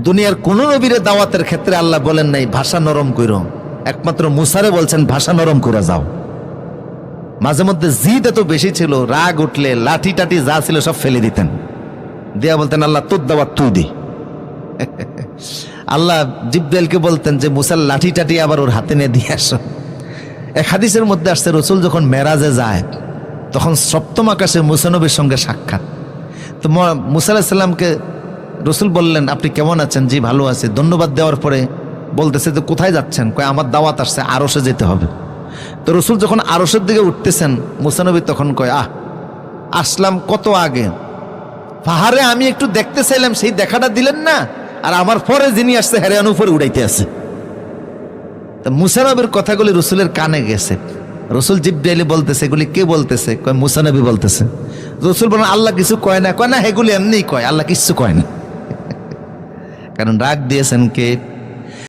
দুনিয়ার কোন নবীরে দাওয়াতের ক্ষেত্রে আল্লাহ বলেন নাই ভাষা নরম কইরো, একমাত্র মুসারে বলছেন ভাষা নরম করে যাও। মাঝে মধ্যে জিদ এত বেশি ছিল, রাগ উঠলে লাঠি টাটি যা ছিল সব ফেলে দিতেন, দিয়া বলতেন আল্লাহ তোর দাওয়াত তুই দি। আল্লাহ জিব্রাইলকে বলতেন যে মুসার লাঠি টাটি আবার ওর হাতে নিয়ে দিয়ে আসো। এক হাদিসের মধ্যে আসছে রসুল যখন মেরাজে যায় তখন সপ্তম আকাশে মুসা নবীর সঙ্গে সাক্ষাৎ। তো মুসা আলাইহিস সালামকে রসুল বললেন আপনি কেমন আছেন? জি ভালো আছে। ধন্যবাদ দেওয়ার পরে বলতেছে যে কোথায় যাচ্ছেন? কয় আমার দাওয়াত আসছে, আরশে যেতে হবে। তো রসুল যখন আরশের দিকে উঠতেছেন মুসা নবী তখন কয় আসলাম কত আগে, পাহাড়ে আমি একটু দেখতে চাইলাম সেই দেখাটা দিলেন না, আর আমার পরে যিনি আসছে হেরান উপরে উড়াইতে আছে। তা মুসা নবীর কথাগুলি রসুলের কানে গেছে। রসুল জিব্রাইল বলতেছে এগুলি কে বলতেছে? কয় মুসা নবী বলতেছে। রসুল বলেন আল্লাহ কিছু কয় না? কয় না, এগুলি এমনিই কয়, আল্লাহ কিছু কয় না। কারণ রাগ দিয়েছেন কে?